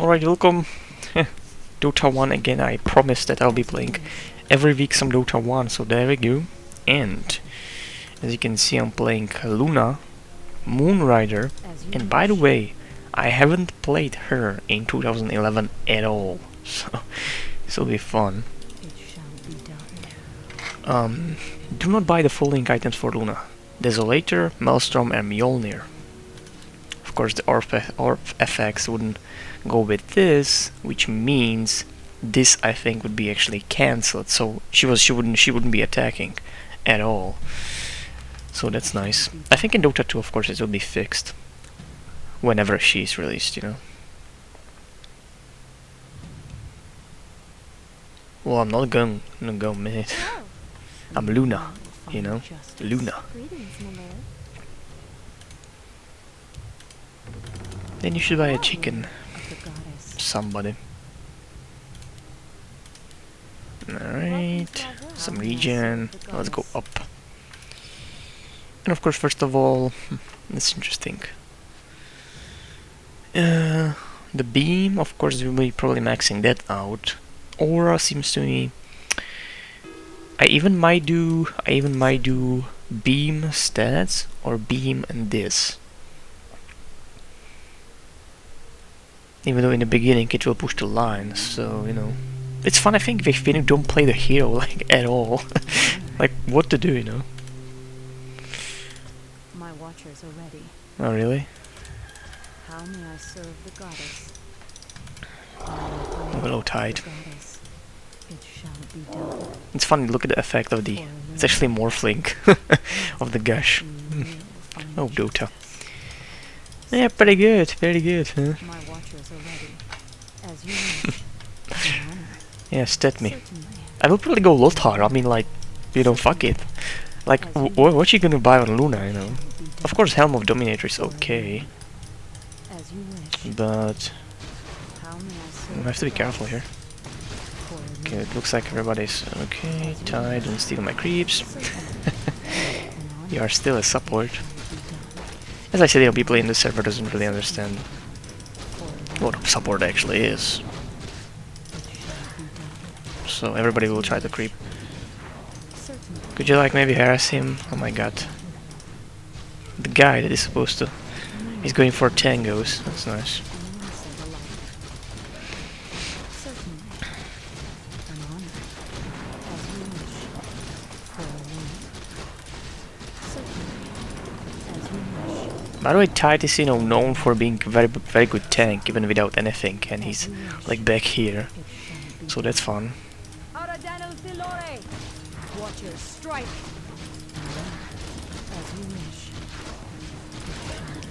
Alright, welcome. Dota 1 again. I promised that I'll be playing every week some Dota 1, so there we go. And as you can see, I'm playing Luna, Moonrider, and by the way, I haven't played her in 2011 at all, so this will be fun. Do not buy the following items for Luna: Desolator, Maelstrom, and Mjolnir. Of course, the orb FX wouldn't go with this, which means this I think would be actually cancelled. So she wouldn't be attacking at all. So that's nice. I think in Dota 2, of course, it will be fixed whenever she's released, you know. Well, I'm not going to go mid. I'm Luna, you know, Luna. Then you should buy a chicken. Somebody. Alright, some regen. Let's go up. And of course, first of all, that's interesting. The beam, of course, we'll be probably maxing that out. Aura seems to me. I even might do beam stats or beam and this. Even though in the beginning it will push the line, so you know, it's fun. I think if you don't play the hero like at all, like what to do, you know. My watchers are ready. Oh really? How may I serve the goddess? Willow Tide. It shall be done. It's funny. Look at the effect of the. It's actually morphling of the gush. Oh, Dota. Yeah, pretty good. Very good. Huh? My watchers are ready. As you wish. Yeah, stat me. I will probably go Lothar. I mean, like, you know, fuck it. Like, what you gonna buy on Luna, you know? Of course, Helm of Dominator is okay, but I have to be careful here. Okay, it looks like everybody's okay. Tide, don't steal my creeps. You are still a support. As I said, you know, people in the server doesn't really understand what support actually is. So everybody will try to creep. Could you like maybe harass him? Oh my god. The guy that is supposed to... He's going for tangos. That's nice. By the way, Tide is, you know, known for being very good tank, even without anything, and he's like back here, so that's fun.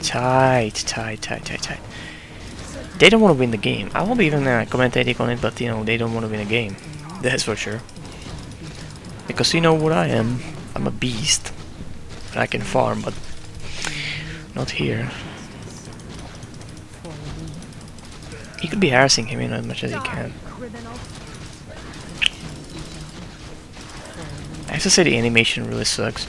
Tide. They don't want to win the game. I won't be even commentating on it, but you know, they don't want to win a game. That's for sure. Because you know what I am. I'm a beast. I can farm, but not here. You could be harassing him, you know, as much as you can. I have to say the animation really sucks.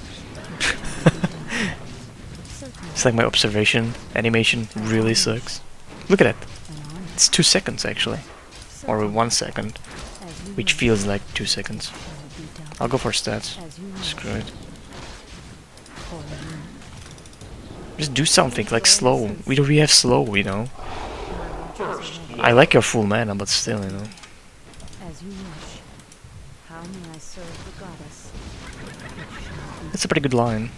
It's like my observation. Animation really sucks. Look at it. It's 2 seconds actually. Or 1 second. Which feels like 2 seconds. I'll go for stats. Screw it. Just do something like slow. We have slow, you know. I like your full mana, but still, you know. That's a pretty good line.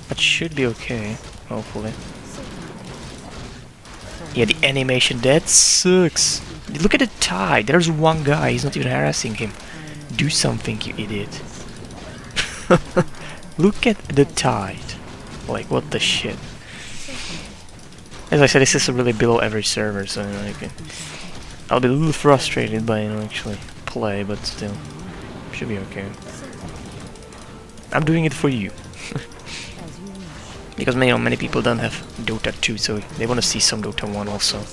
That should be okay, hopefully. Yeah, the animation, that sucks. Look at the Tide. There's one guy. He's not even harassing him. Do something, you idiot. Look at the Tide. Like, what the shit. As I said, this is really below average server, so like, I'll be a little frustrated by, you know, actually play, but still, should be okay. I'm doing it for you. Because, you know, many people don't have Dota 2, so they want to see some Dota 1 also.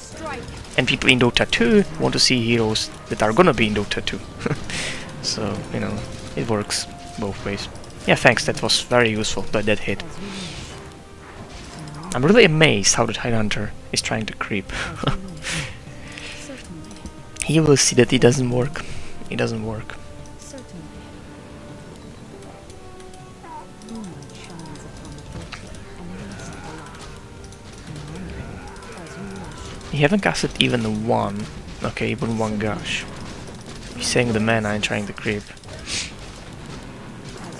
And people in Dota 2 want to see heroes that are gonna be in Dota 2. So, you know, it works both ways. Yeah, thanks, that was very useful, but that hit. I'm really amazed how the Tidehunter is trying to creep. As you wish. Certainly. He will see that it doesn't work. It doesn't work. Certainly. Moonlight shines upon the guilty and innocent alike. As you wish. He haven't casted even one. Okay, even one gush. He's saying the mana and trying to creep. As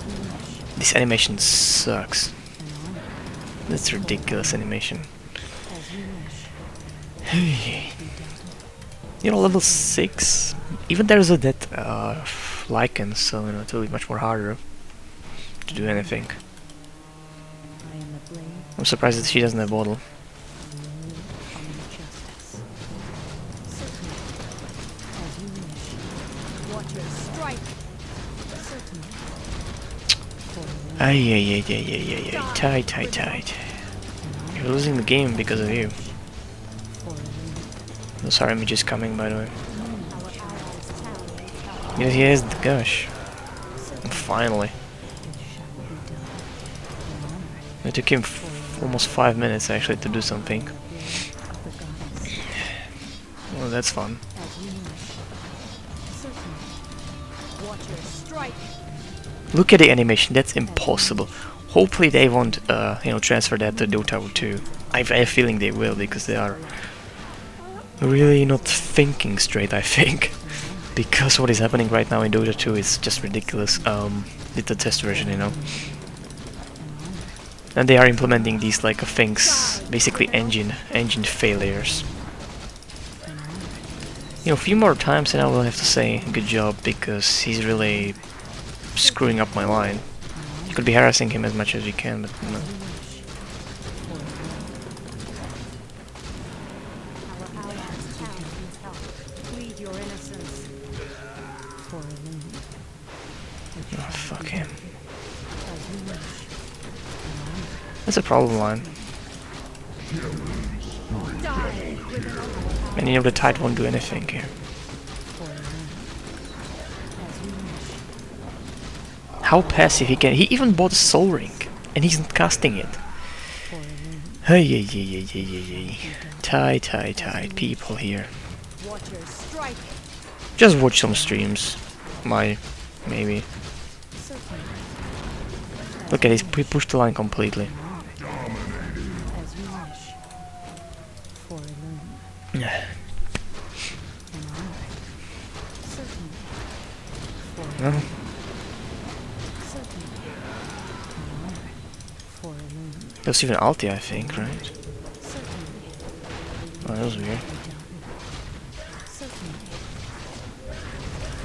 you wish. This animation sucks. An honor. That's ridiculous animation. As you wish. You Be done. know, level 6. Even there's a that lichen, so you know it will be much more harder to do anything. I am the blade. I'm surprised that she doesn't have bottle. Justice. Certainly. As you wish. Watcher, strike. Certainly. For Ay. Tight. You're losing the game because of you. Those are images coming, by the way. our allies' tower. Yes, he has the gush. Finally. It shall be done. In honor It took him almost 5 minutes actually to do something. of the goddess. Well, that's fun. As you wish. Certainly. Watcher, strike. Look at the animation, that's impossible. Hopefully they won't, transfer that to Dota 2. I have a feeling they will, because they are really not thinking straight, I think. Because what is happening right now in Dota 2 is just ridiculous. With the test version, you know. And they are implementing these like things, basically engine failures. You know, a few more times and I will have to say good job, because he's really screwing up my line. You could be harassing him as much as you can, but no. Our allies' tower needs help. Plead your innocence. For a loon. It Oh, shall fuck be him. done. As you wish. That's a problem line. Die, criminal. And you know the tide won't do anything here. For a loon. As you wish. How passive he can. He even bought a soul ring and he's not casting it. For a loon. Hey. Tight people here. Watcher, strike. Just watch some streams. Maybe. Certainly. Look at this, he pushed the line completely. As you wish. For a loon. Yeah. An honor. Certainly. For a Well, loon. Certainly. An honor. For a loon. that was even ulti, I think, right? Certainly. Oh, that was weird. Be done. Certainly.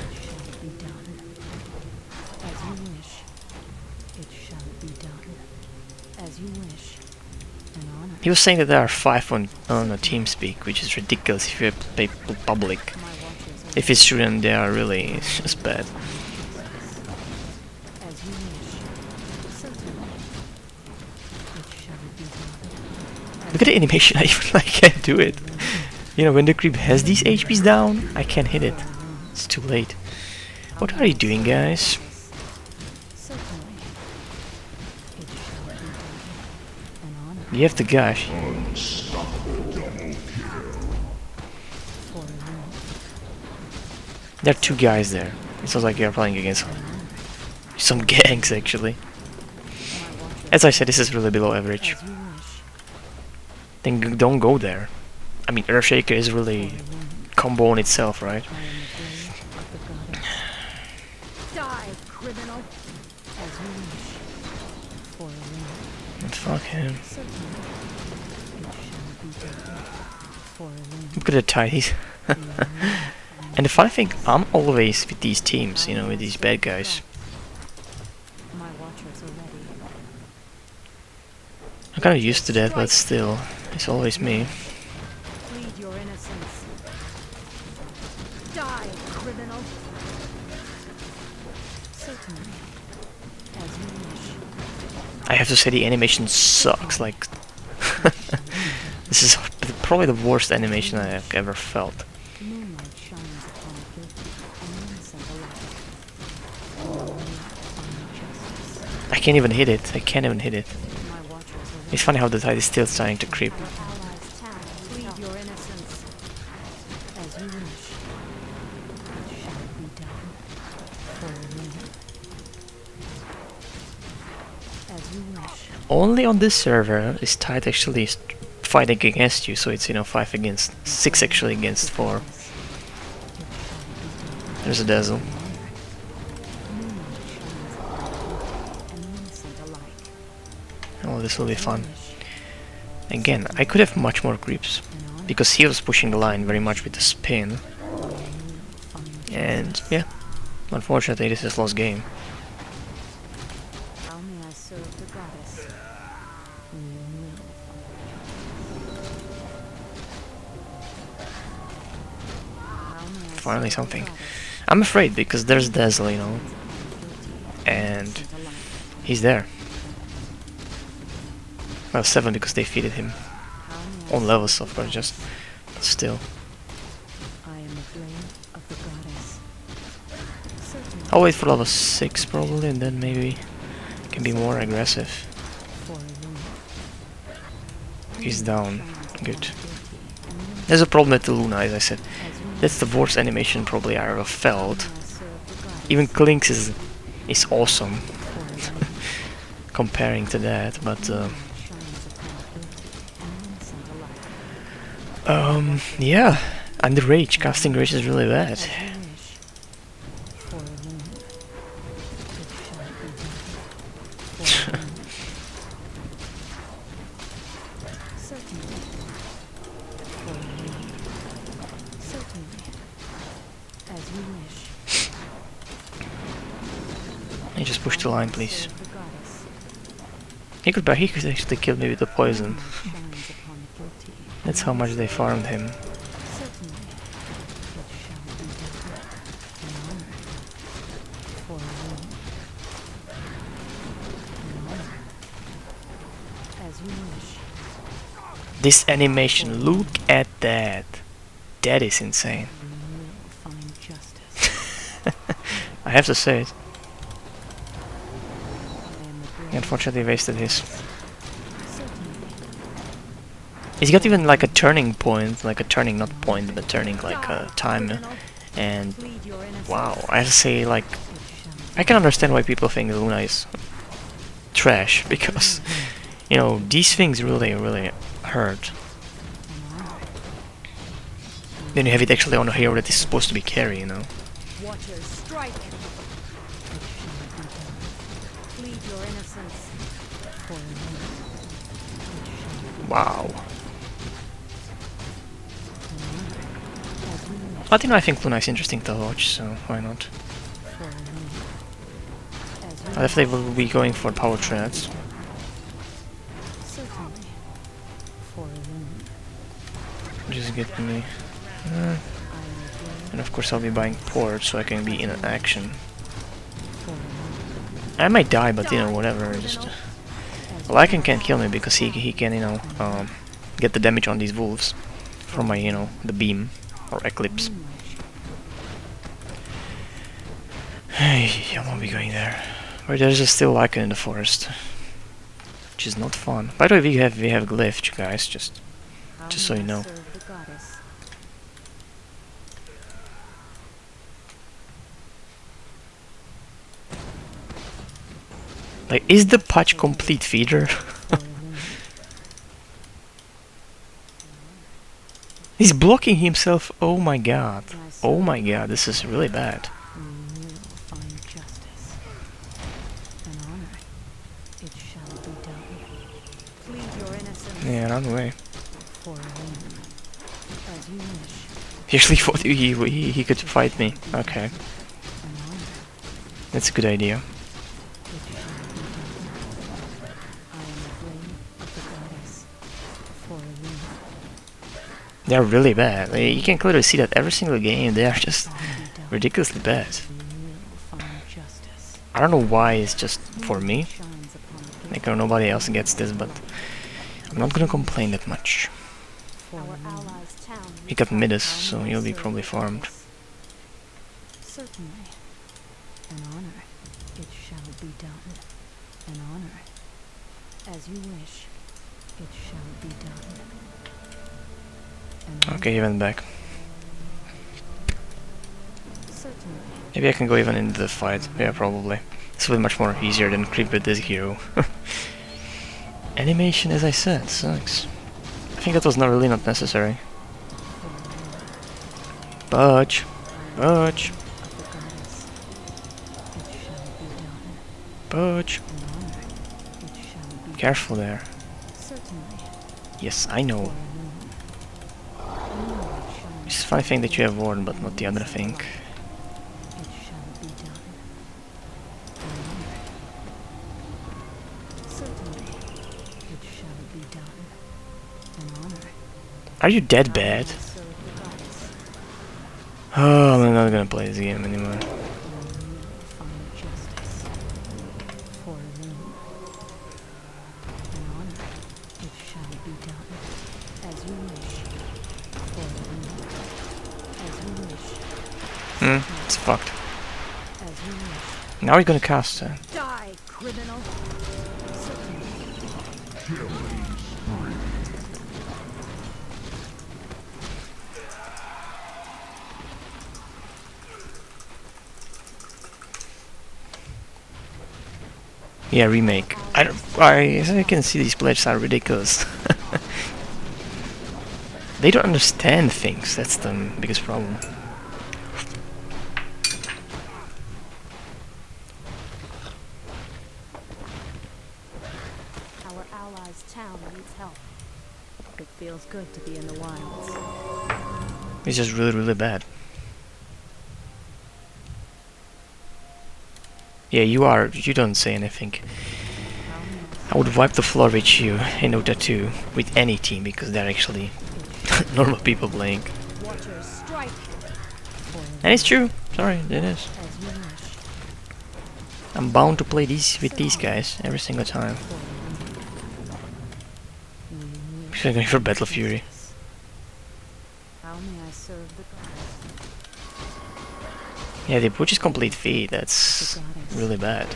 It shall be done. As you wish. It shall be done. As you wish. An honor. He was saying that there are 5 on TeamSpeak, which is ridiculous if you play public. My watchers are If it's true, then they are really it's just bad. as you wish. Certainly. It shall be done. Look at the animation, I can't do it. You know, when the creep has these HPs down, I can't hit it. It's too late. What are you doing, guys? Certainly. It shall be done. An honor. You have the gush. For a loon. There are 2 guys there. It sounds like you're playing against some gangs, actually. My watchers As I said, this is really below average. as you wish. Then don't go there. I mean, Earthshaker is really For a loon. combo on itself, right? I am the blade of the goddess. Die, criminal. As you wish. For a loon. And fuck him. Certainly. It shall be done. For a loon. Look at the tidies. And the funny thing, I'm always with these teams, you know, with these bad guys. My watchers are ready. I'm kind of used to that, but still, it's always me. Plead your innocence. Die, criminal. Certainly. As you wish. I have to say the animation sucks, like... This is probably the worst animation I have ever felt. Moonlight shines upon the guilty and innocent alike. Justice. I can't even hit it. My watchers are It's funny how the tide is still starting to creep. Our allies' tower innocence. As you wish. It shall be done. For Luna. As you wish. Only on this server is Tide actually fighting against you, so it's, you know, 5 against 6 actually against 4. There's a Dazzle. Oh, this will be fun. Again, I could have much more creeps, because he was pushing the line very much with the spin. And yeah, unfortunately this is lost game. How may I serve the goddess? Finally something. I'm afraid because there's Dazzle, you know, and he's there. Well, 7 because they feeded him. On levels, of course, just but still. I am a blade of the goddess. I'll wait for level 6 probably, and then maybe can be more aggressive. He's down. Good. There's a problem with the Luna, as I said. That's the worst animation probably I ever felt. Even Klink's is awesome comparing to that, but yeah, and the rage, casting rage is really bad. He just pushed the line, please. He could actually kill me with the poison. That's how much they farmed him. This animation, look at that. That is insane. I have to say it. He unfortunately wasted his. He's got even like a turning point, like a turning, not point, but turning like a time. And wow, I have to say, like, I can understand why people think Luna is trash, because, you know, these things really hurt. Then you have it actually on a hero that is supposed to be carry, you know. Wow. But you know, I think Luna is interesting to watch, so why not? I definitely will be going for power treads. Just get me. And of course I'll be buying port so I can be in action. I might die, but you know, whatever. Just Lycan can't kill me because he can, you know, get the damage on these wolves from my, you know, the beam or eclipse. Hey, I won't be going there. But there's just still Lycan in the forest, which is not fun. By the way, we have glyph, guys. Just so you know. Like, is the patch complete feeder? He's blocking himself. Oh my god. Oh my god, this is really bad. Yeah, run away. He actually thought he could fight me. Okay. That's a good idea. They're really bad. Like, you can clearly see that every single game they are just ridiculously bad. I don't know why it's just for me. Like, nobody else gets this, but I'm not gonna complain that much. He got Midas, so he'll be probably farmed. Certainly. An honor. It shall be done. An honor. As you wish. It shall be done. Okay, he went back. Certainly. Maybe I can go even into the fight. Yeah, probably. This will be much more easier than creep with this hero. Animation, as I said, sucks. I think that was not really not necessary. Budge. Budge. Of the goddess. It shall be done. Budge. In honor. It shall be Careful there. done. Certainly. Yes, I know. Moonlight shines It's a funny thing that you have worn, but not the other thing. It shall be done. In honor. Certainly. It shall be done. In honor. Are you dead bad? I serve the goddess. Oh, I'm not gonna play this game anymore. And you will find justice. For Luna. In honor. It shall be done. As you wish. For Luna. As you wish. It's fucked. As you wish. Now we're gonna cast her. Die, criminal! Certainly. Yeah, remake. I can see these players are ridiculous. They don't understand things, that's the biggest problem. Our allies' town needs help. It feels good to be in the wilds. It's just really, really bad. Yeah, you don't say anything. I would wipe the floor with you in DotA 2 with any team because they're actually normal people playing. Watchers strike! And it's true. Sorry, it is. As you wish. I'm bound to play with these guys every single time. Because I'm going for Battle Fury. How may I serve the goddess? Yeah, the push is complete feed. That's really bad.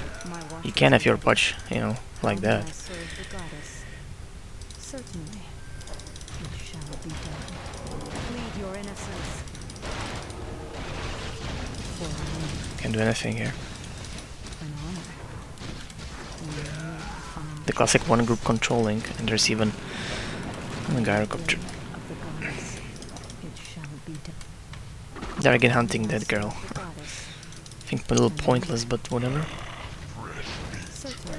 You can't have your punch, like that. How may I serve the goddess? Certainly. It shall be done. Plead your innocence. For Luna. Can't do anything here. An honor. You will find The classic one group controlling, and there's even a gyrocopter. of the goddess. It shall be done. They're again hunting that girl. The goddess. I think a little pointless, but whatever. Certainly.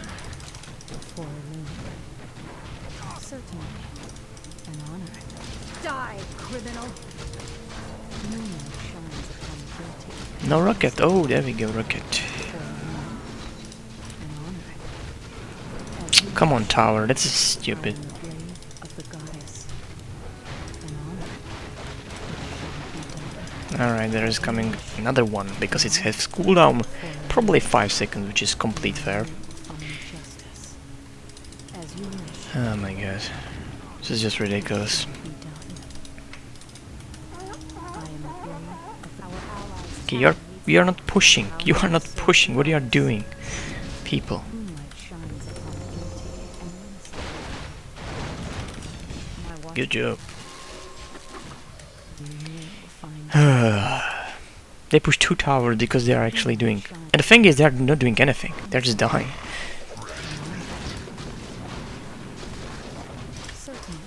For Luna. Certainly. An honor. Die, criminal! Moonlight shines upon the guilty. No rocket. Oh, there we go, rocket. For Luna. An honor. As you Come on, tower. That's stupid. I am the blade of the goddess. An honor. It shall be done. Alright, there is coming another one because it has cooldown probably 5 seconds, which is complete fair. Find justice. As you wish. Oh my god. This is just ridiculous. Be done. I am the blade of our allies. Okay, you're not pushing. You are not pushing. What are you doing? People. Moonlight shines upon the guilty and innocent. My watch Good job. you will find They push 2 towers because they are actually doing... And the thing is, they're not doing anything. They're just dying. certainly.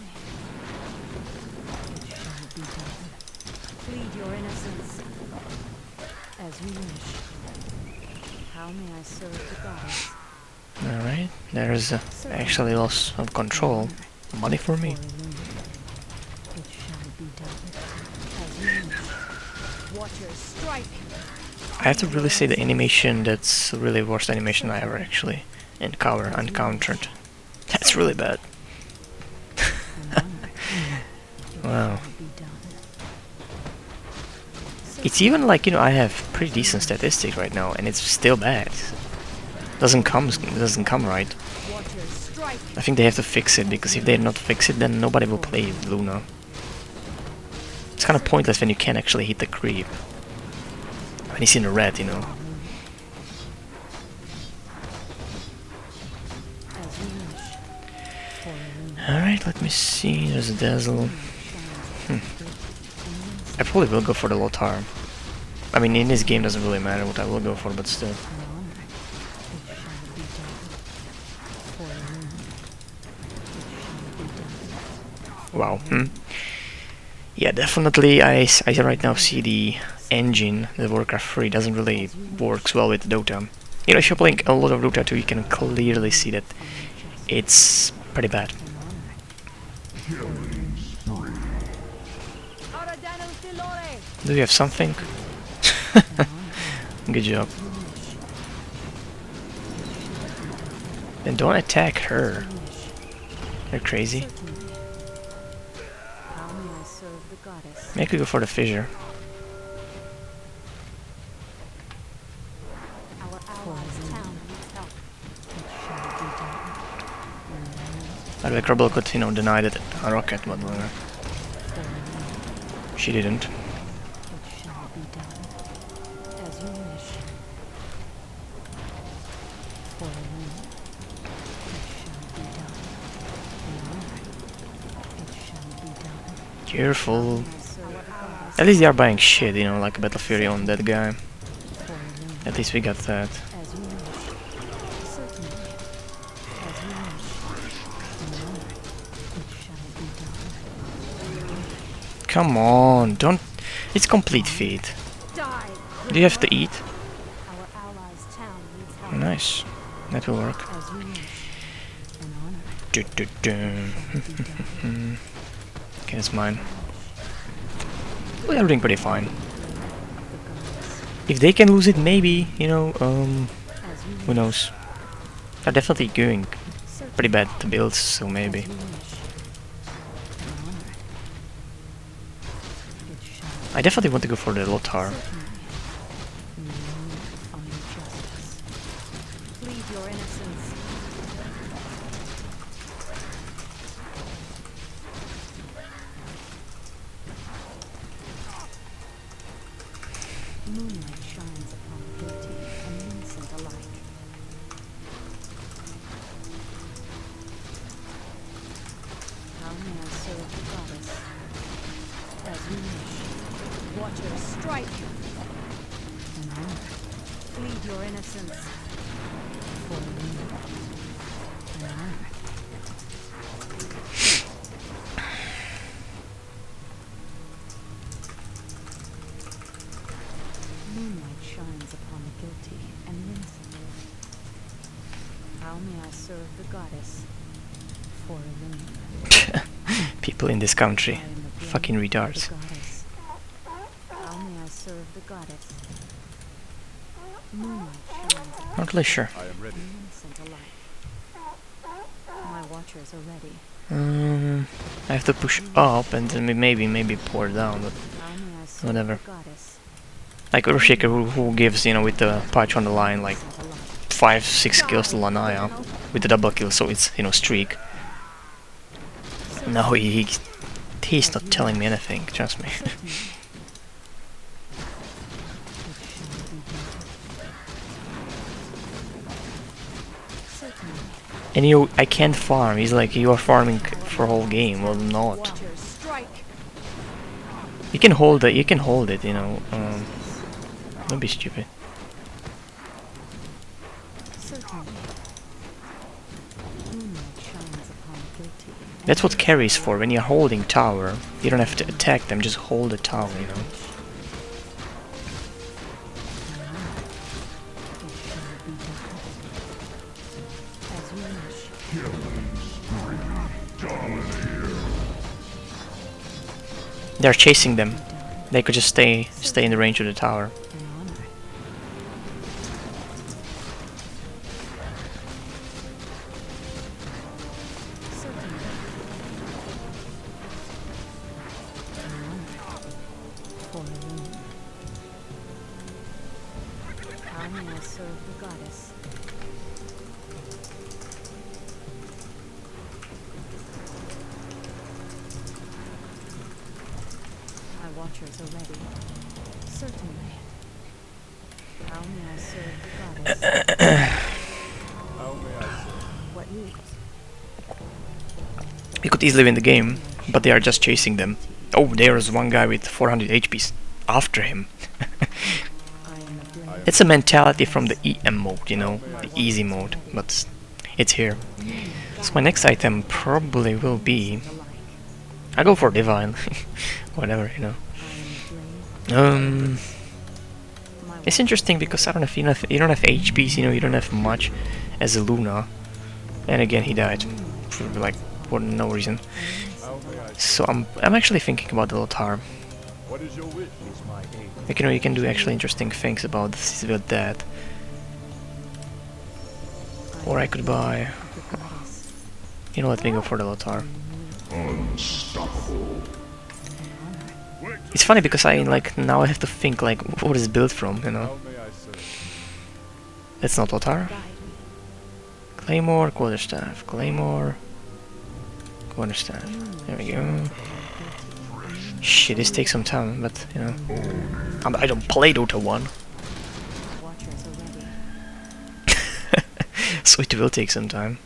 It shall be done. Plead your innocence. As you wish. How may I serve the goddess? Alright, there's actually loss of control. Money for me. For Luna. It shall be done. As you wish. Watchers strike! I have to really say the animation, that's the really worst animation I ever actually encountered. That's really bad. An honor. It Wow. shall be done. It's even like, I have pretty decent statistics right now, and it's still bad. Doesn't come right. Watchers strike! I think they have to fix it, because if they not fix it, then nobody will play Luna. It's kind of pointless when you can't actually hit the creep. When he's in the red, As you wish. For Luna. Alright, let me see. There's a dazzle. Moonlight shines upon the I probably will go for the Lothar. I mean, in this game doesn't really matter what I will go for, but still. Wow. Yeah, definitely. I right now see the engine, the Warcraft 3, doesn't really works well with Dota. You know, if you're playing a lot of Dota 2, you can clearly see that it's pretty bad. Do you have something? Good job. Then don't attack her. You're crazy. Maybe I could go for the fissure. By the way, Kerbal could, you know, deny that a rocket, but whatever. She didn't. Careful. At least they are buying shit, you know, like a Battle Fury on that guy. At least we got that. Come on, don't... It's complete feed. Do you have to eat? Oh, nice. That will work. Okay, it's mine. We are doing pretty fine. If they can lose it, maybe, you know, who knows. They're definitely doing pretty bad builds, so maybe. I definitely want to go for the Lothar. Moonlight shines upon the guilty and innocent alike. How may I serve the goddess? As you wish. Watcher, strike! An honor. Plead your innocence. For me. An honor. Moonlight shines upon the guilty and the innocent. How may I serve the goddess? For a loon. People in this country. Fucking retards. How may I serve the goddess? Moonlight shines Not really sure. I am ready. innocent alike. My watchers are ready. I have to push up and then maybe pour down, but How may I serve whatever. the goddess? Like Earthshaker who gives, you know, with the patch on the line, like Innocent alike. 5-6 kills to Lanaya with the double kill, so it's, you know, streak. No, he's not telling me anything, trust me. And you, I can't farm. He's like, you are farming for a whole game. Well, not. Watchers, strike! You can hold it. You can hold it. You know. Don't be stupid. Certainly. Moonlight shines upon the guilty. That's what carry's for. When you're holding tower, you don't have to attack them. Just hold the tower. You know. As you wish. They're chasing them. They could just stay in the range of the tower. An honor. Certainly. An honor. For a loon. How may I serve the goddess? My watchers are ready. Certainly. How may I serve the goddess? How may I serve? What news? You could easily win the game, but they are just chasing them. Oh, there's one guy with 400 HPs after him. I am a blade. It's a mentality from the EM mode, you know, the easy mode, but it's here. So my next item probably will be... I go for Divine. Whatever, you know. It's interesting because I don't know if you don't have HPs, you know, you don't have much as a Luna. And again, he died for like for no reason. How may I serve? So I'm actually thinking about the Lothar. What is your wish? Is my aid. Like, you know, you can do actually interesting things about this with that. Or I could buy. You know, let me go for the Lothar. It's funny because I like now I have to think like what is built from, you know. How may I serve? That's not Lothar. Claymore, quarterstaff, Claymore, quarterstaff. There we go. Shit, this takes some time, but you know, I don't play Dota 1, Watchers are ready. so it will take some time.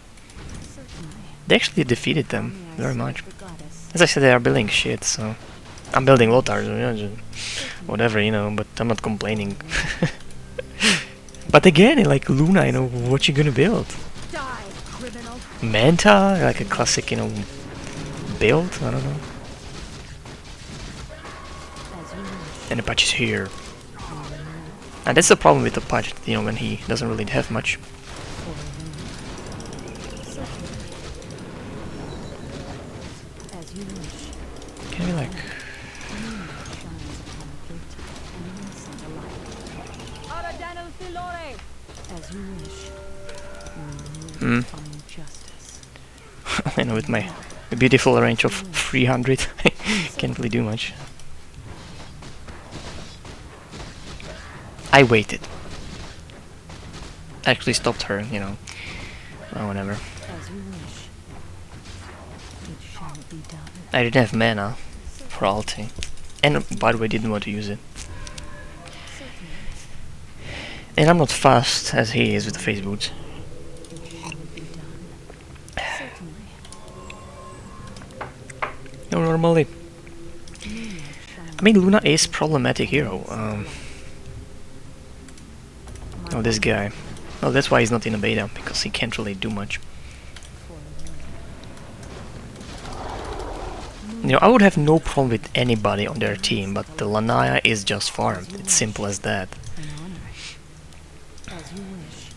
Certainly. They actually defeated them May I very serve much. the goddess? As I said, they are building shit, so I'm building Lothar, so, you know, just whatever, you know. But I'm not complaining. But again, like Luna, you know, what you gonna build? Die, criminal. Manta, like a classic, you know, build. I don't know. As you wish. And the patch is here. And that's the problem with the patch, you know, when he doesn't really have much. For a wound. Certainly. As you wish. Can we like... Moonlight shines upon the guilty and innocent alike. As you wish. You will find justice. you know, with my beautiful range of 300, I can't really do much. I waited. Actually stopped her, you know. Well, whatever. As you wish. It shall be done. I didn't have mana for ulti. And by the way, didn't want to use it. Certainly. And I'm not fast as he is with the phase boots. It shall be done. Certainly. No, normally. Moonlight shines I mean, Luna is problematic hero. Oh, this guy. Well, that's why he's not in a beta, because he can't really do much. for a wound. You know, I would have no problem with anybody on their team, but the Lanaya is just farmed. It's simple as that. An honor. As you wish.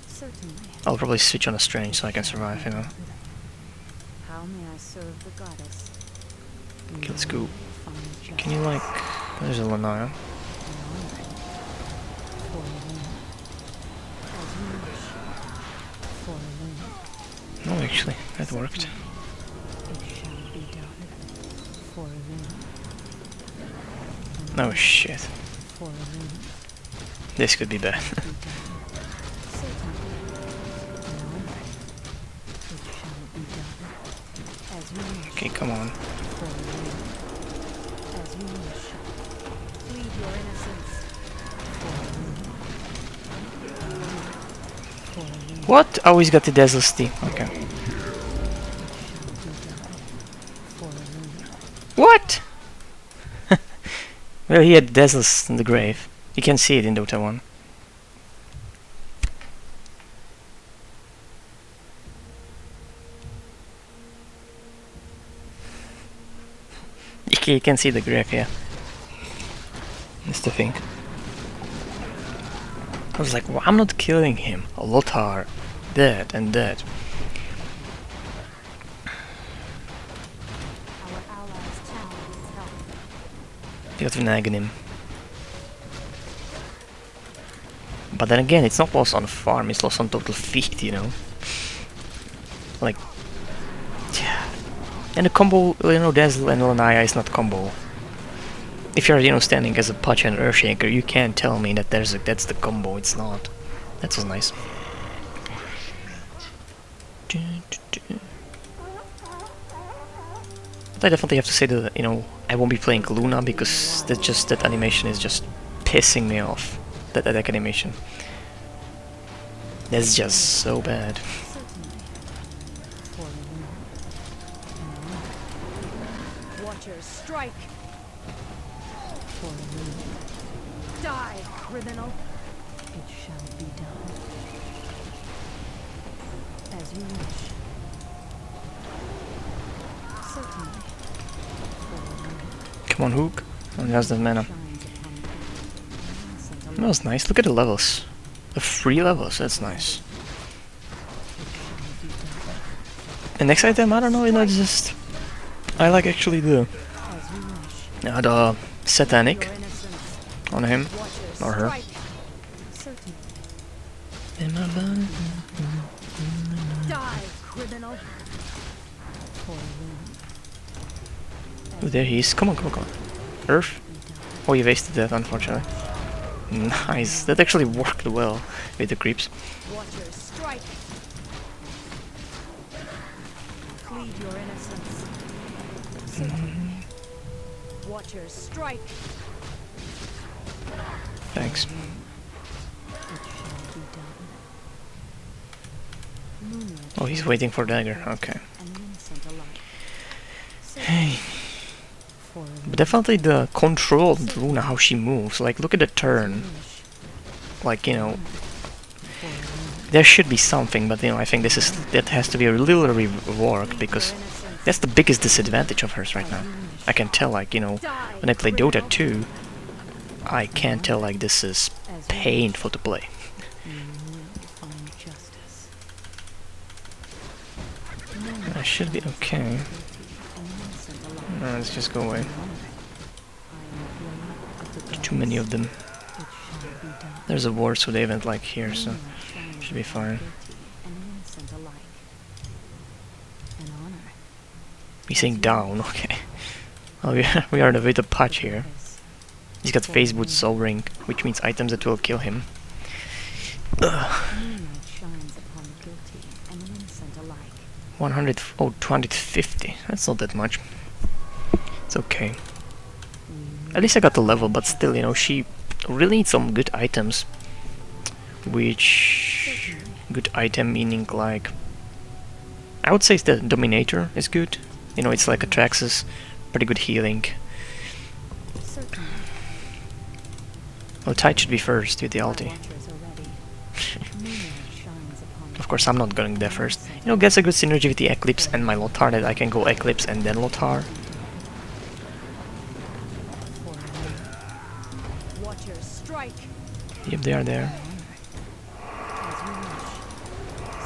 Certainly. I'll probably switch on a strange so I can survive, you know. How may I serve the goddess? Okay, let's go. Find Can you like... There's a Lanaya. For a wound. As you wish. For a wound. No, actually, that worked. It shall be done. For a wound. Oh shit. For a wound. This could be bad. Be done. Certainly. An honor. It shall be done. As you wish. Okay, come on. For a wound. As you wish. Plead your innocence. For a wound. For a wound. What? Oh, he's got the Dazzle Steam. Okay. It shall be done. For a wound. What? Well, he had Dazzles in the grave. You can see it in Dota 1. You can see the grave, yeah. That's the thing. I was like, well, I'm not killing him. Lothar, that and that. Our allies' town needs help. You got to nag him. But then again, it's not lost on farm, it's lost on total feed, you know. Like, yeah. And the combo, you know, Dazzle and Lanaya is not combo. If you're, you know, standing as a Patch and Earthshaker, you can't tell me that that's the combo. It's not. That was nice. But I definitely have to say that, you know, I won't be playing Luna because that animation is just pissing me off. That animation. That's just so bad. Certainly. For a wound. An honor. Watchers strike. For Luna. Die, criminal. It shall be done. As you wish. Certainly. For Luna. Come on, Hook. And has the mana. Shines upon the innocent That alone. was nice. Look at the levels. The 3 levels. That's nice. The next item, I don't know. You know, it's just I like actually the As you wish. the satanic Your innocence. on him Watchers or her. strike. Certainly. Die, criminal. For Luna. Oh, there he is. Come on, come on, come on. Earth. Oh, you wasted that, unfortunately. Nice. That actually worked well with the creeps. Watchers strike. Plead your innocence. Certainly. Watchers strike. Thanks. It shall be done. Moonlight Oh, he's waiting for dagger. Okay. and innocent alike. Hey. For But definitely the control of Luna, how she moves. Like, look at the turn. wish. Like, you know, For Luna. there should be something, but you know, I think that has to be a little reworked because that's the biggest disadvantage of hers right now. I can tell, like, you know, when I play Dota 2, I can tell like this is painful to play. Find justice. I should be okay. And innocent alike. No, let's just go away. I am the blade of the Too many of them. It shall be done. There's a ward, so they went like here, so Moonlight shines should be upon fine. guilty and innocent alike. An honor. He's saying down, okay. Oh, we are in a way to patch here. He's got Phase Boot Soul Ring, which means items that will kill him. Ugh. Moonlight shines upon the guilty and innocent alike. 100, oh, 250. That's not that much. It's okay. At least I got the level, but still, you know, she really needs some good items. Which... good item meaning like... I would say the Dominator is good. You know, it's like Atraxas, pretty good healing. Certainly. Well, Tide should be first with the ulti. Watchers are ready. Moonlight shines upon the Of course, I'm not going there first. You know, gets a good synergy with the Eclipse and my Lothar, that I can go Eclipse and then Lothar. for Luna. Watchers strike. Yep, they are there. As you wish.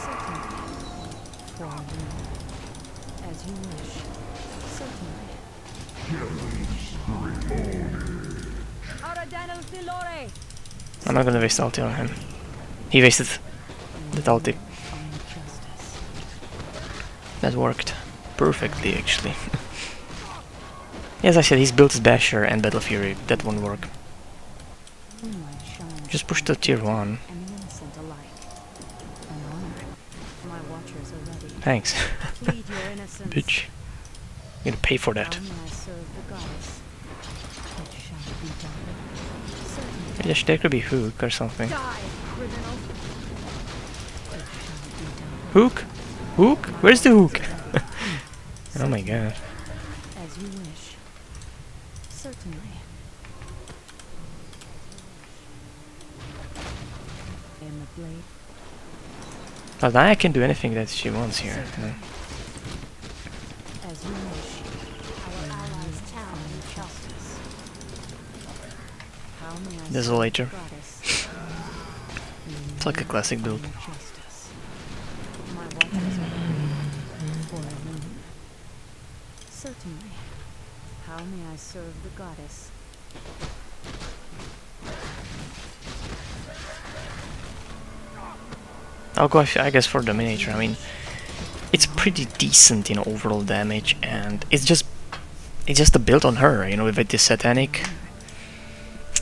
Certainly. For Luna. As you wish. Certainly. Aradanel Filore. I'm not gonna waste ulti on him. He wasted that ulti. Find justice. That worked perfectly, actually. As I said, he's built his Basher and Battle Fury. That won't work. Moonlight shines Just push upon to tier 1. and innocent alike. An honor. My watchers are ready. Thanks. Plead your innocence. Bitch. You're gonna pay for that. How may I serve the goddess? It shall be done. Certainly. Maybe there could be Hook or something. Die, criminal. It shall be done. Hook? Hook? Where's the hook? Oh my god. As you wish. Certainly. I am the blade. But now I can do anything that she wants here. You know. As you wish. Our allies town in justice. How may I Desolator. serve the goddess? It's like a classic build. Justice. My watchers are ready for a moon. Certainly. How may I serve the goddess? I'll go, I guess, for Dominator. I mean, it's pretty decent in overall damage, and it's just a build on her, you know, with this Satanic.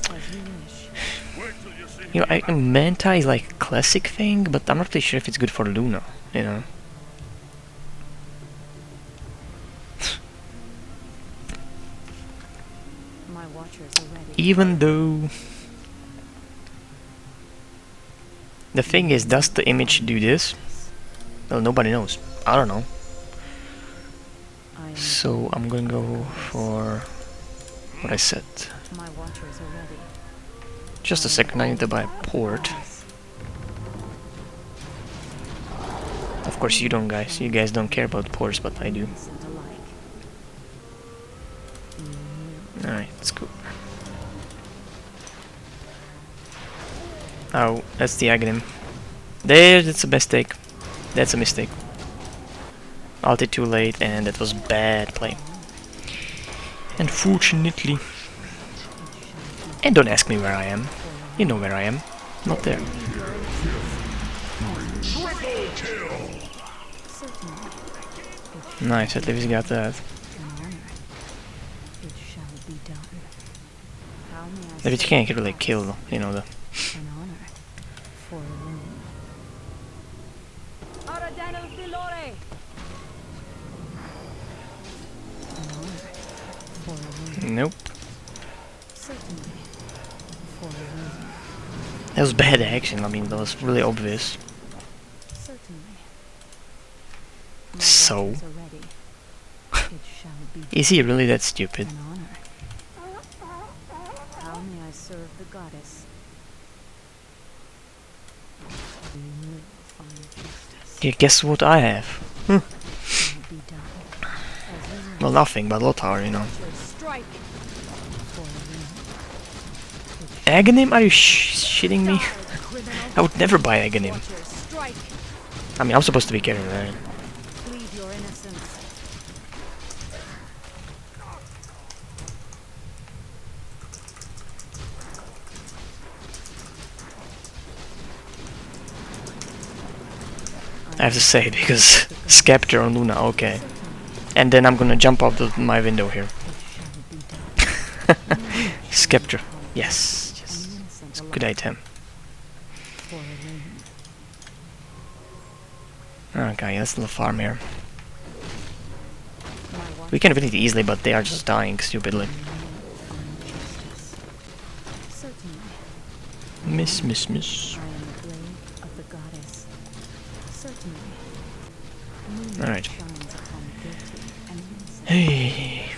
As you wish. You know, Manta is like a classic thing, but I'm not really sure if it's good for Luna, you know. My watchers are ready. Even though... The thing is, does the image do this? Well, nobody knows. I don't know. I am So I'm gonna go for what I said. My watchers are ready. Just a second, I need to buy a port. Of course you don't, guys. You guys don't care about ports, but I do. Innocent alike. Alright, let's go. Oh, that's the Aghanim. There, that's a mistake. That's a mistake. Ulted too late, and that was bad play. Unfortunately. And don't ask me where I am. You know where I am. Not there. Nice, at least we got that. It shall be done. How may I But you can't really kill, you know, the... an honor for a loon. An honor for a loon. Nope. Certainly for a loon. That was bad action, I mean, that was really obvious. Certainly. My So? watchers are ready. It shall be Is he really that stupid? an honor. How may I serve the goddess? We will find justice. Yeah, guess what I have? Shall be done. As we Well, nothing but Lothar, you know. will strike for a loon. Aghanim? Are you shitting me? I would never buy Aghanim. Watchers, strike! I mean, I'm supposed to be carrying that. Plead your innocence. I have to say it because Scepter on Luna, okay. And then I'm gonna jump out of my window here. Scepter, yes, yes. It's a good item. For a loon. Okay, let's little farm here. My watchers We can win it easily, but they are just dying stupidly. will find justice. Certainly. Miss. I am the blade of the goddess. Certainly. Moonlight Alright. shines upon guilty and innocent. Hey.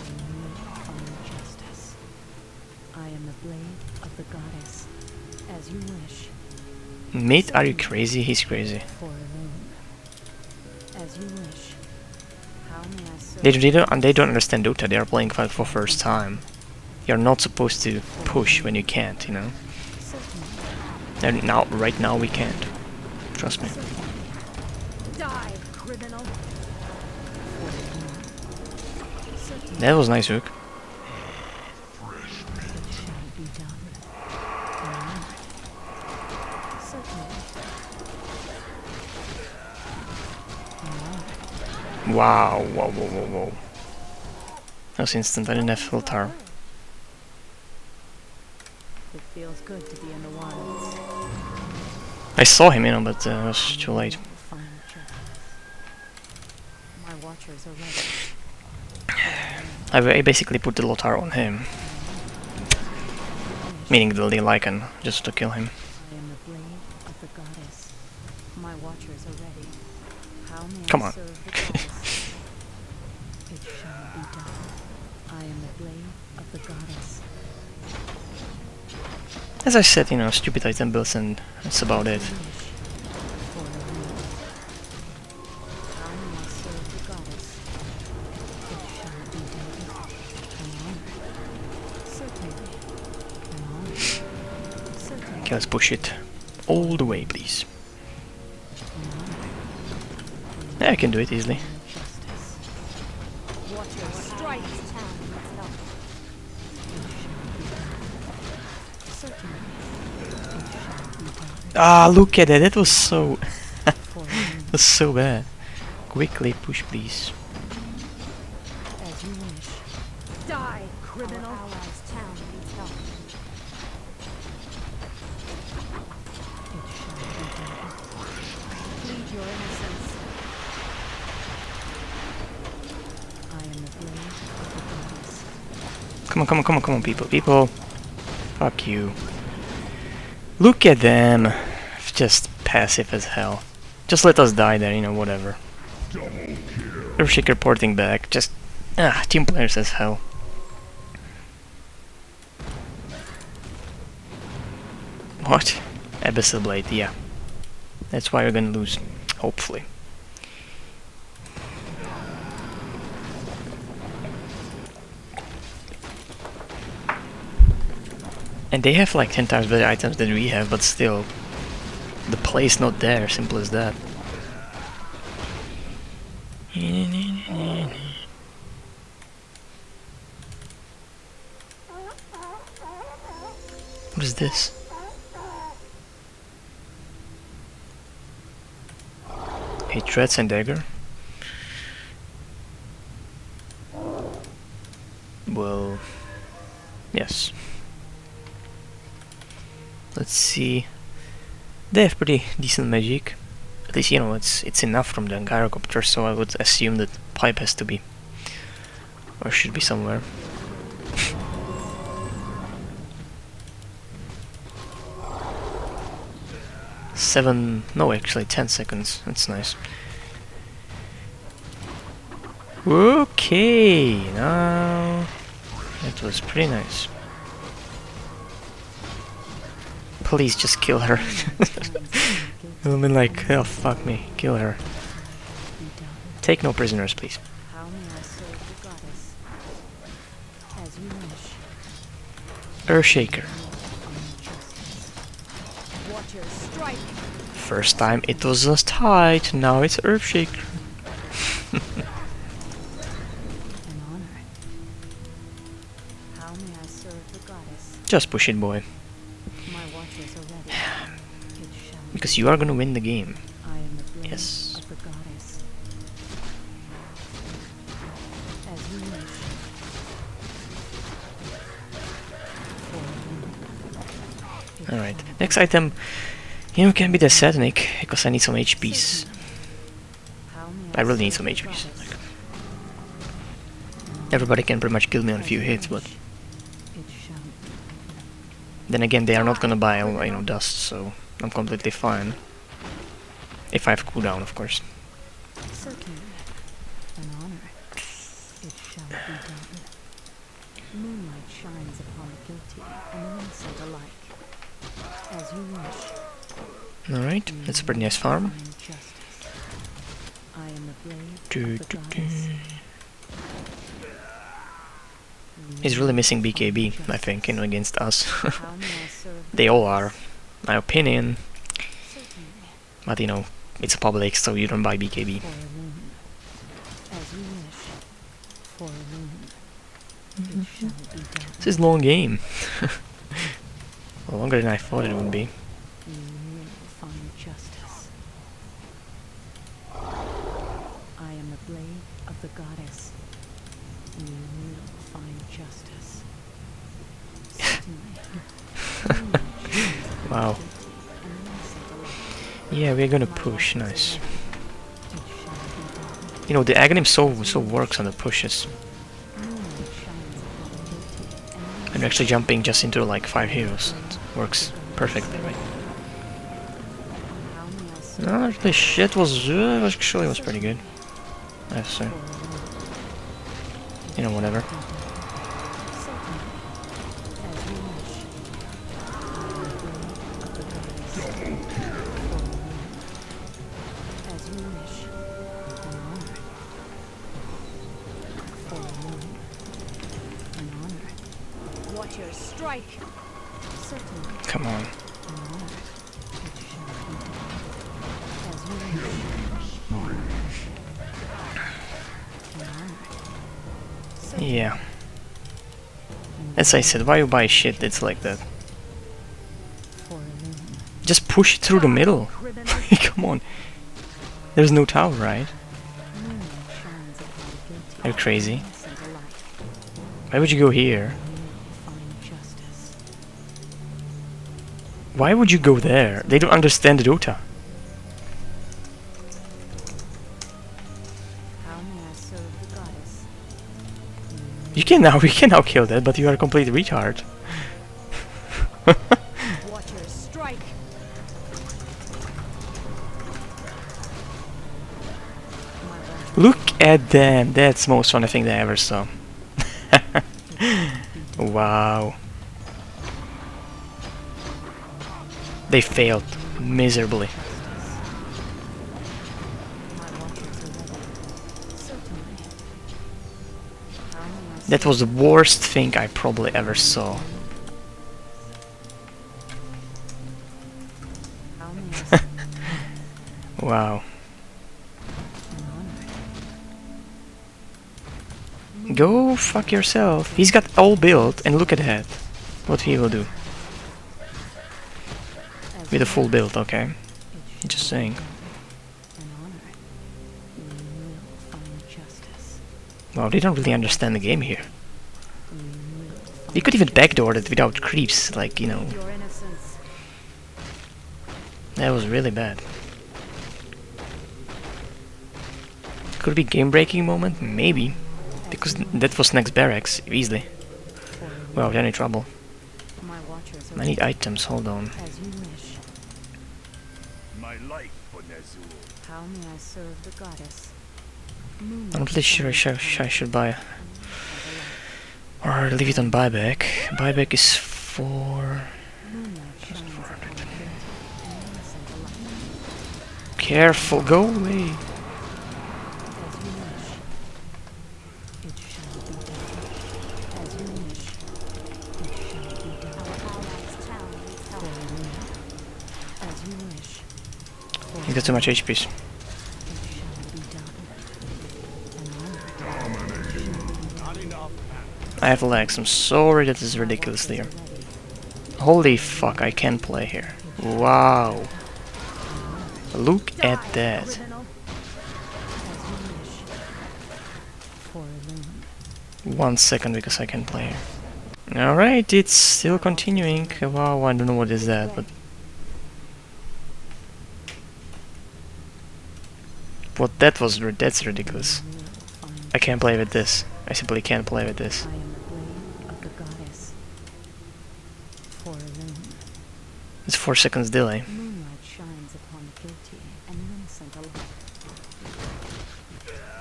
We will find justice. I am the blade of the goddess. As you wish. Mate, are you crazy? He's crazy. For a loon. As you wish. How may I serve? They don't understand DotA. They are playing for first time. You're not supposed to push when you can't, you know. Certainly. And now, right now, we can't. Trust me. Die, criminal. For a loon. Certainly. That was nice hook. It shall be done. An honor. Certainly. An honor. Wow, whoa. That was instant. I didn't have filter. It feels good to be in the wilds. I saw him, you know, but it was too late. We will find justice. My watchers are ready. I basically put the Lothar on him, meaning the Lycan, just to kill him. I am the blade of the goddess. My watchers are ready. How may Come I on. serve the goddess? It shall be done. I am the blade of the goddess. As I said, you know, stupid item builds, and that's about it. Wish for a loon. How may I serve the goddess? It shall be done. An honor. Certainly. An honor. Certainly. Okay, let's push it all the way, please. An honor. Yeah, I can do it easily. Justice. Watchers, strike! Certainly. It shall be done. Ah, look at that! That was so, For a loon. was so bad. Quickly push, please. As you wish. Die, criminal! Our allies' town needs help. It shall be done. Plead your innocence. I am the blade of the goddess. Come on, people. Fuck you. Look at them. Just passive as hell. Just let us die there, you know, whatever. Earthshake reporting back. Just, team players as hell. What? Abyssal Blade, yeah. That's why you're gonna lose. Hopefully. And they have like 10 times better items than we have, but still, the play's not there, simple as that. What is this? A threats and dagger? Well, yes. Let's see. They have pretty decent magic. At least, you know, it's enough from the gyrocopter, so I would assume that pipe has to be, or should be somewhere. No, actually 10 seconds. That's nice. Okay, now that was pretty nice. Please just kill her. I mean, like, oh fuck me, kill her. Take no prisoners, please. How may I serve the goddess? As you wish. Earthshaker. Watcher, strike! First time it was just tight, now it's Earthshaker. An honor. How may I serve the goddess? Just push it, boy. My watchers are ready. It shall be. Because you are gonna win the game. I am the blade Yes. of the goddess. As you wish. For Alright, next item, you know, can be the Satanic, because I need some HPs. how may I really need some serve the HPs. goddess? Like, everybody can pretty much kill me on a few hits, but It shall be. then again, they are not gonna buy, you know, dust, so I'm completely fine. If I have cooldown, of course. Certainly. An honor. It shall be done. Moonlight shines upon the guilty and the innocent alike. As you wish. Alright, that's a pretty nice farm. Find justice. I am the blade Do, of the do, goddess. do. He's really missing BKB, I think, you know, against us. How may I serve the They all goddess? are, my opinion. Certainly. But you know, it's a public, so you don't buy BKB. For a moon. As you wish. For a moon. It shall be done. This is a long game. Well, longer than I thought it would be. You will find justice. I am the blade of the goddess. You will find justice. Certainly. Wow. Yeah, we're gonna push, nice. You know, the aghanim so works on the pushes. I'm actually jumping just into like 5 heroes. It works perfectly, right? No, the shit was actually was pretty good. I have to say. You know, whatever. Watcher, strike! Certainly. Come on. Yeah. As I said, why you buy shit that's like that? Just push it through the middle. Come on. There's no tower, right? Are you crazy? Why would you go here? Why would you go there? They don't understand the Dota. We can now kill that, but you are a complete retard. Watcher, strike! Look at them. That's the most fun thing I ever saw. Wow. They failed miserably. My watchers are ready. Certainly. How may I That was the serve? worst thing I probably ever saw. How may I serve? Wow. An honor. Go fuck yourself. He's got all built, and look at that. What he will do. As With a you full wish. build, okay. It shall Just be saying. done. An honor. We will find justice. Wow, they don't really understand the game here. We will find We could even justice. backdoor it without creeps, like, you know. Prove your innocence. That was really bad. Could it be game-breaking moment? Maybe. Because that was next barracks, easily. For Well, any trouble. my watchers are I need ready. items, hold on. As you wish. My life, Bonazul. How may I serve the goddess? I'm not really sure I should buy. Or leave it on buyback. Buyback is for... Moonlight shines upon the guilty and innocent alike. Careful, go away. As you wish. It shall be done. As you wish. It shall be done. Our allies' town needs help. For Luna. As you wish. For He's got too much HPs. it shall be done. An honor. Not enough. I have lags, I'm sorry that is ridiculous here. Holy fuck, I can play here. Wow. Look at that. As you wish. For Luna. 1 second because I can play here. Alright, it's still continuing. Wow, I don't know what is that, but... What that was, that's ridiculous. We will find I can't play with this. I simply can't play with this. I am the blade of the goddess. For Luna. It's 4 seconds delay. Moonlight shines upon the guilty and the innocent alike.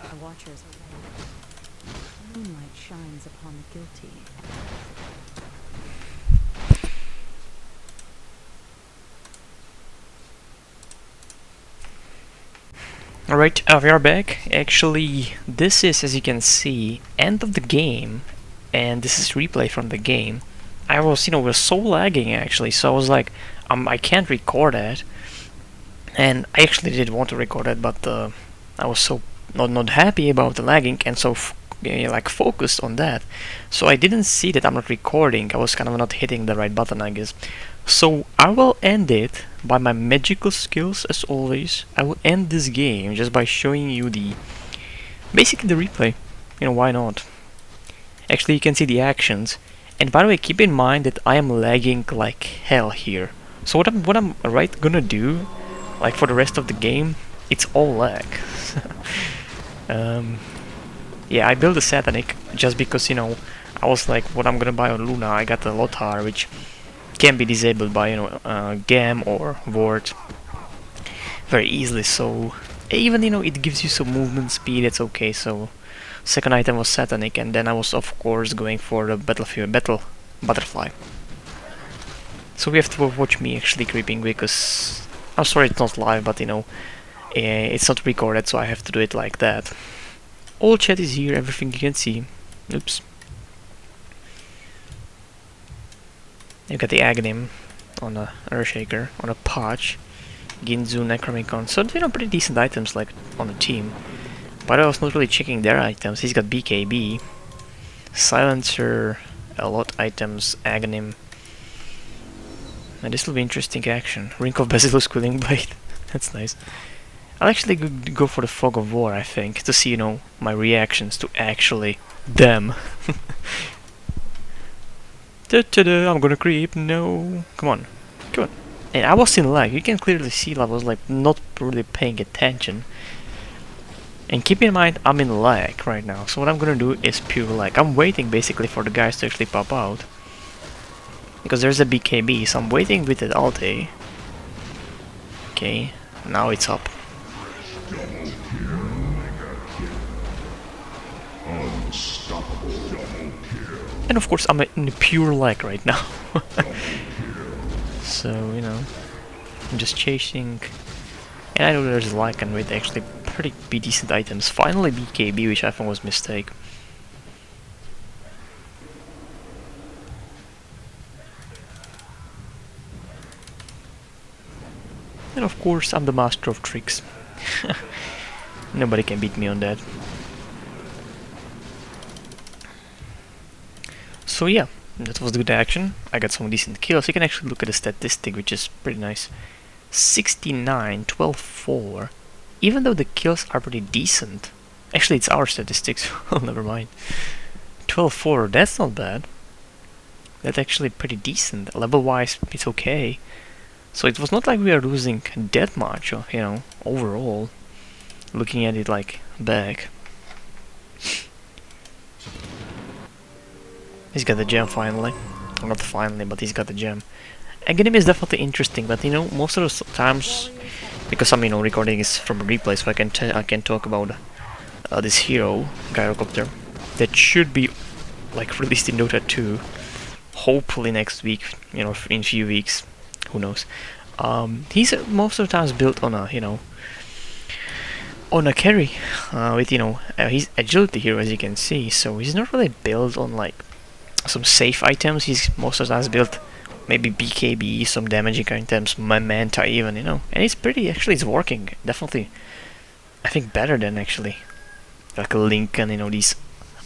The watchers are ready. Moonlight shines upon the guilty. Alright, we are back. Actually, this is, as you can see, end of the game, and this is replay from the game. I was, was so lagging actually, so I was like, I can't record it, and I actually did want to record it, but I was so not happy about the lagging, and so like focused on that, so I didn't see that I'm not recording. I was kind of not hitting the right button, I guess. So I will end it by my magical skills as always. I will end this game just by showing you basically the replay. Why not? Actually, you can see the actions. And by the way, keep in mind that I am lagging like hell here. So what I'm right gonna do, like for the rest of the game, it's all lag. Yeah, I built a Satanic just because I was like, what I'm gonna buy on Luna. I got the Lothar, which can be disabled by Gam or Ward very easily. So even it gives you some movement speed. It's okay. So second item was Satanic, and then I was of course going for the battle butterfly. So we have to watch me actually creeping because I'm sorry it's not live, but it's not recorded, so I have to do it like that. All chat is here, everything you can see. Oops. You got the Aghanim on a Earthshaker, on a Potch, Ginzu, Necromicon. So pretty decent items like on the team. But I was not really checking their items. He's got BKB, Silencer, a lot items, Aghanim. And this will be interesting action. Ring of Basilius Cooling Blade. That's nice. I'll actually go for the Fog of War, I think, to see, my reactions to actually them. I'm gonna creep, no. Come on. And I was in lag, you can clearly see I was like not really paying attention. And keep in mind, I'm in lag right now, so what I'm gonna do is pure lag. I'm waiting basically for the guys to actually pop out. Because there's a BKB, so I'm waiting with the ulti. Okay, now it's up. And of course I'm in pure lag right now. So, I'm just chasing. And I know there's Lycan with actually pretty decent items. Finally BKB, which I think was a mistake. And of course, I'm the master of tricks. Nobody can beat me on that. So yeah, that was good action. I got some decent kills. You can actually look at the statistic, which is pretty nice. 69, 12, 4. Even though the kills are pretty decent. Actually, it's our statistics. Oh, never mind. 12, 4, that's not bad. That's actually pretty decent. Level-wise, it's okay. So it was not like we are losing that much, you know, overall. Looking at it like back. He's got the gem finally. Well, not finally, but he's got the gem. Aghanim is definitely interesting, but you know, most of the times, because I'm, you know, recording is from a replay, so I can talk about this hero, Gyrocopter, that should be like released in Dota 2, hopefully next week, you know, in a few weeks, who knows. He's most of the times built on a, you know, on a carry, with, you know, his agility here, as you can see, so he's not really built on like some safe items. He's most of the times built maybe BKB, some damaging items, Manta even, you know, and it's pretty, actually it's working, definitely, I think better than actually like a Lincoln, you know, these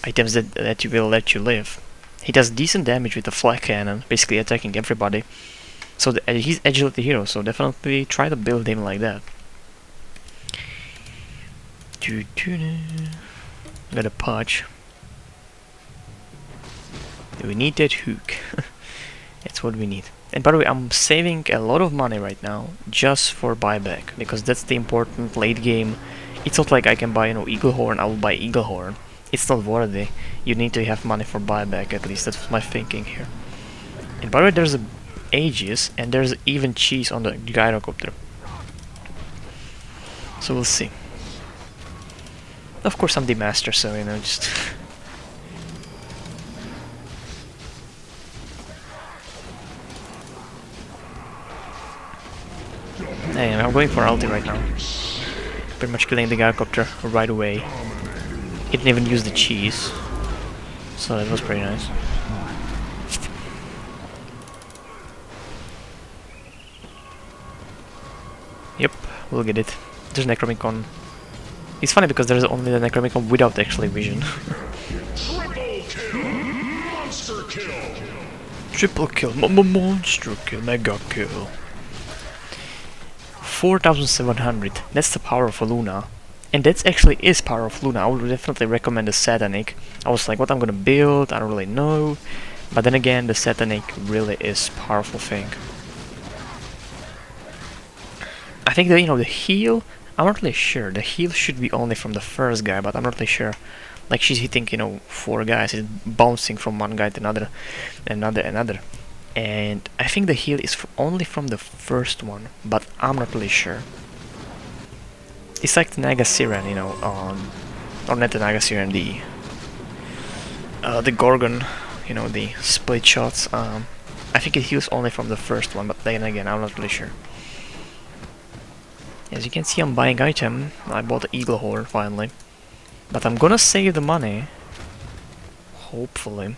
items that will let you live. He does decent damage with the flak cannon, basically attacking everybody, so he's agility hero, so definitely try to build him like that. Got a patch. We need that hook. That's what we need. And by the way, I'm saving a lot of money right now just for buyback, because that's the important late game. It's not like I can buy, you know, Eaglehorn, I will buy Eaglehorn. It's not worthy. You need to have money for buyback, at least. That's my thinking here. And by the way, there's a Aegis, and there's even cheese on the Gyrocopter. So we'll see. Of course I'm the master, so, you know, just... Hey, I'm going for ulti right now. Pretty much killing the Gyrocopter right away. He didn't even use the cheese. So that was pretty nice. Yep, we'll get it. There's Necromicon. It's funny because there's only the Necromicon without actually vision. Triple kill! Monster kill! Triple kill, monster kill, mega kill. 4,700. That's the power of Luna. And that actually is power of Luna. I would definitely recommend the Satanic. I was like, what I'm gonna build, I don't really know. But then again, the Satanic really is powerful thing. I think that, you know, the heal, I'm not really sure. The heal should be only from the first guy, but I'm not really sure. Like, she's hitting, you know, 4 guys, it's bouncing from one guy to another. And I think the heal is only from the first one, but I'm not really sure. It's like the Naga Siren, you know, or not the Naga Siren, the Gorgon, you know, the split shots. I think it heals only from the first one, but then again, I'm not really sure. As you can see, I'm buying item. I bought the Eaglehorn finally, but I'm gonna save the money, hopefully,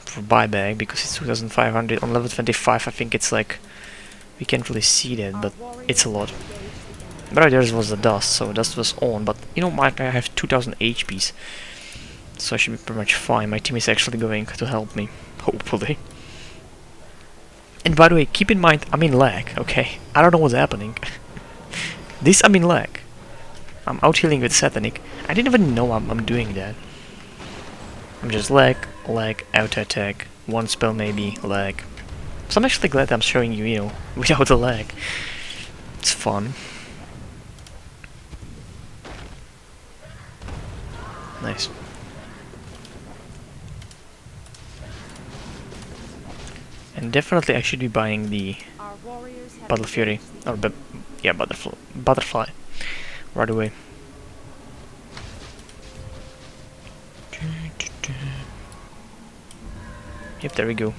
for buyback, because it's 2,500 on level 25. I think it's like, we can't really see that, but it's a lot. But there was the dust, so dust was on, but you know, I have 2,000 HPs, so I should be pretty much fine. My team is actually going to help me, hopefully. And by the way, keep in mind, I'm in lag, okay? I don't know what's happening. This, I'm in lag. I'm out healing with Satanic. I didn't even know I'm doing that. I'm just lag, auto attack, one spell maybe, lag. So I'm actually glad I'm showing you, you know, without the lag. It's fun. Nice. And definitely I should be buying the Battle Fury, or yeah, Butterfly, right away. Yep, there we go.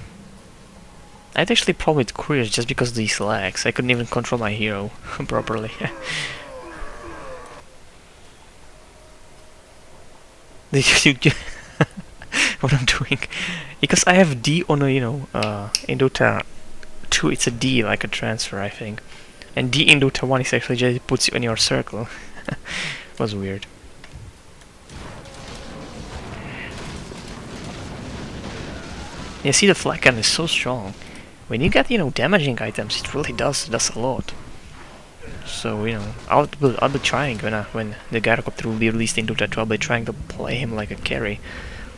I'd actually probably curious just because of these lags. I couldn't even control my hero properly. What I'm doing, because I have D on a, in Dota 2 it's a D like a transfer, I think, and D in Dota 1 is actually just puts you in your circle. Was weird. You see, the flag gun is so strong. When you get, damaging items, it really does a lot. So, I'll be trying when the gyrocopter will be released in Dota 2, I'll be trying to play him like a carry,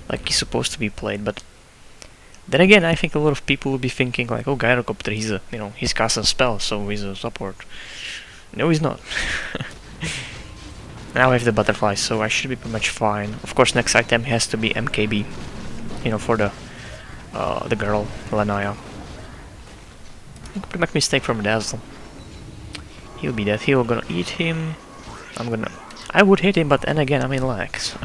like he's supposed to be played. But then again, I think a lot of people will be thinking like, oh, gyrocopter, he's casting spells, so he's a support. No, he's not. Now I have the butterfly, so I should be pretty much fine. Of course, next item has to be MKB, for the girl, Lanaya. I could make mistake from Dazzle. He'll be dead. He'll gonna eat him. I would hit him, but then again, I'm in lag. So.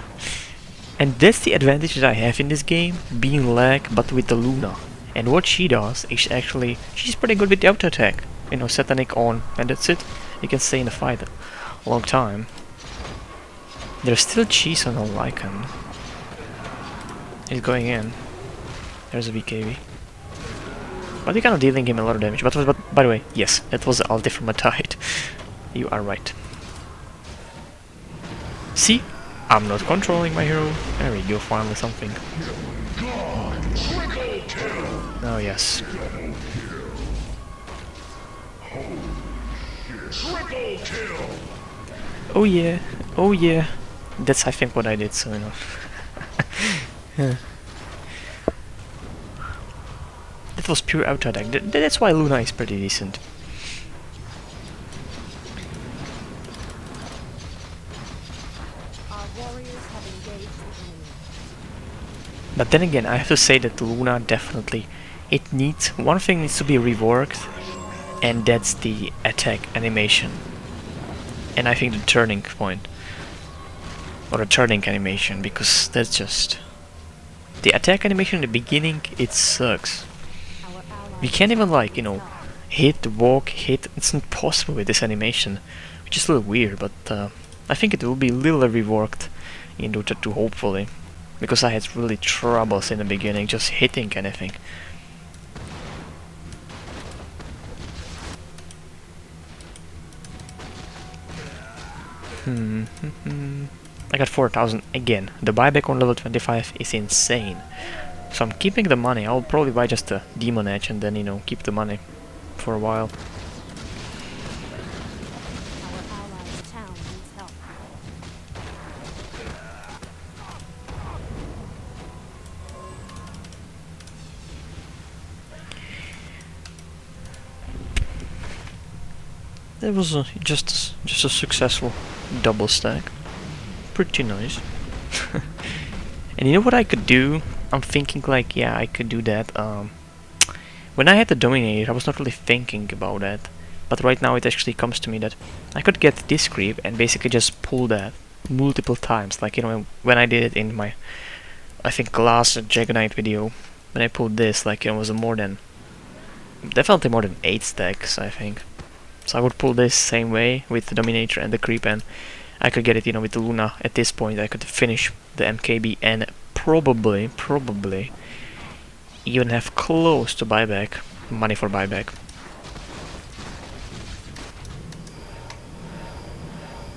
And that's the advantage that I have in this game, being lag, but with the Luna. And what she does is actually, she's pretty good with the auto attack. Satanic on, and that's it. You can stay in the fight a long time. There's still cheese on the Lycan. He's going in. There's a BKB. But you're kind of dealing him a lot of damage. But by the way, yes, that was the ulti from a tide. You are right. See? I'm not controlling my hero. There we go, finally something. Oh yes. Oh yeah, oh yeah. That's I think what I did, so yeah. That was pure auto attack. That's why Luna is pretty decent. Our warriors have engaged the enemy. But then again, I have to say that Luna definitely, one thing needs to be reworked, and that's the attack animation. And I think the turning point, or a turning animation, because that's just, the attack animation in the beginning, it sucks. You can't even hit, walk, hit, it's not possible with this animation, which is a little weird, but I think it will be a little reworked in Dota 2, hopefully, because I had really troubles in the beginning just hitting anything. I got 4,000 again. The buyback on level 25 is insane. So I'm keeping the money. I'll probably buy just a Demon Edge and then, keep the money for a while. Our allies' town needs help. That was just a successful double stack. Pretty nice. And you know what I could do? I'm thinking like, yeah, I could do that. When I had the Dominator, I was not really thinking about that. But right now it actually comes to me that I could get this creep and basically just pull that multiple times. Like, when I did it in my, I think, last Jagonite video. When I pulled this, like, it was definitely more than 8 stacks, I think. So I would pull this same way with the Dominator and the creep, and I could get it, with the Luna. At this point, I could finish the MKB and probably even have close to buyback, money for buyback.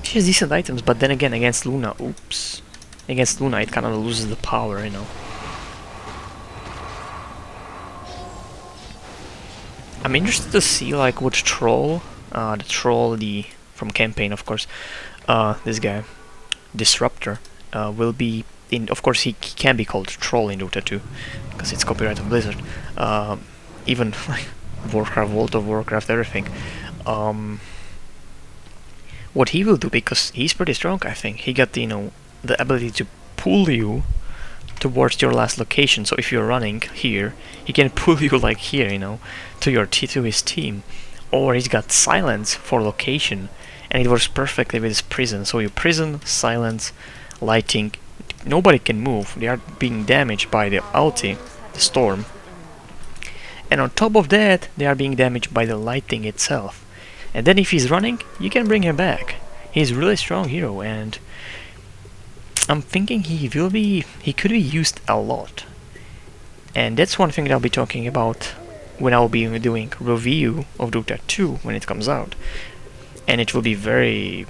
She has decent items, but then again, against Luna, oops. Against Luna, it kind of loses the power, I'm interested to see, like, what troll, from campaign, of course, this guy, Disruptor, will be in. Of course, he can be called troll in Dota 2, because it's copyright of Blizzard. Even like Warcraft, World of Warcraft, everything. What he will do, because he's pretty strong, I think. He got the ability to pull you towards your last location. So if you're running here, he can pull you like here, to his team. Or he's got silence for location, and it works perfectly with his prison. So you prison, silence, lighting, nobody can move. They are being damaged by the ulti, the storm. And on top of that, they are being damaged by the lighting itself. And then if he's running, you can bring him back. He's a really strong hero, and I'm thinking he could be used a lot. And that's one thing that I'll be talking about when I'll be doing review of DotA 2 when it comes out. And it will be very,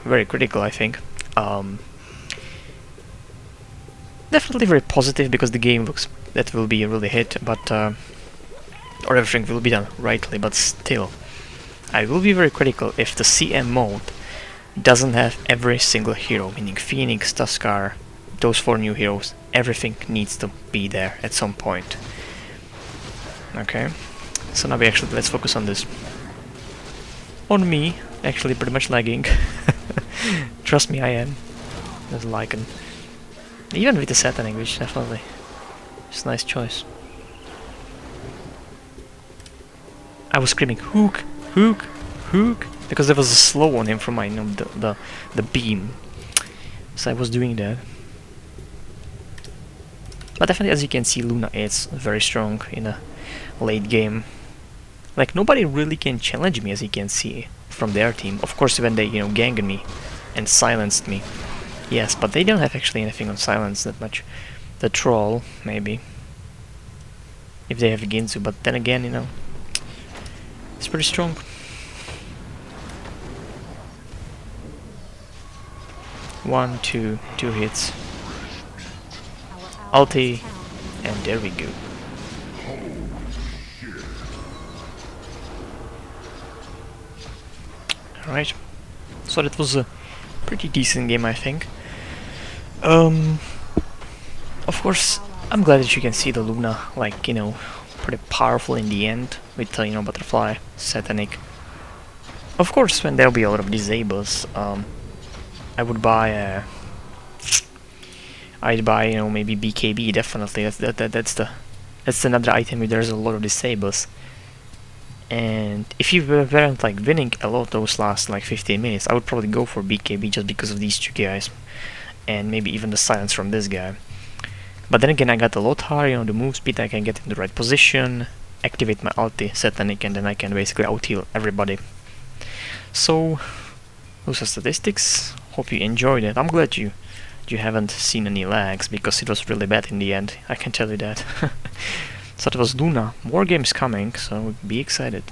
very critical, I think. Definitely very positive, because the game looks that will be a really hit, but or everything will be done rightly, but still I will be very critical if the CM mode doesn't have every single hero, meaning Phoenix, Tuskar, those 4 new heroes. Everything needs to be there at some point. Okay, so now let's focus on this. On me, actually pretty much lagging. Trust me, I am. There's Lycan. Even with the Satanic, which definitely is a nice choice. I was screaming hook, hook, hook, because there was a slow on him from my the beam. So I was doing that. But definitely, as you can see, Luna is very strong in a late game. Like, nobody really can challenge me, as you can see from their team. Of course, when they ganged me and silenced me. Yes, but they don't have actually anything on silence that much. The troll, maybe. If they have Ginzu, but then again, it's pretty strong. One, two hits. Ulti, and there we go. Alright, so that was a pretty decent game, I think. Of course, I'm glad that you can see the Luna, like, pretty powerful in the end with, Butterfly, Satanic. Of course, when there'll be a lot of disables, I would buy I'd buy, maybe BKB, definitely. That's another item if there's a lot of disables. And if you weren't like winning a lot those last like 15 minutes, I would probably go for BKB just because of these 2 guys, and maybe even the silence from this guy. But then again, I got a lot higher, the move speed, I can get in the right position, activate my ulti, Satanic, and then I can basically out-heal everybody. So, those are statistics. Hope you enjoyed it. I'm glad you haven't seen any lags, because it was really bad in the end, I can tell you that. So that was Luna. More games coming, so be excited.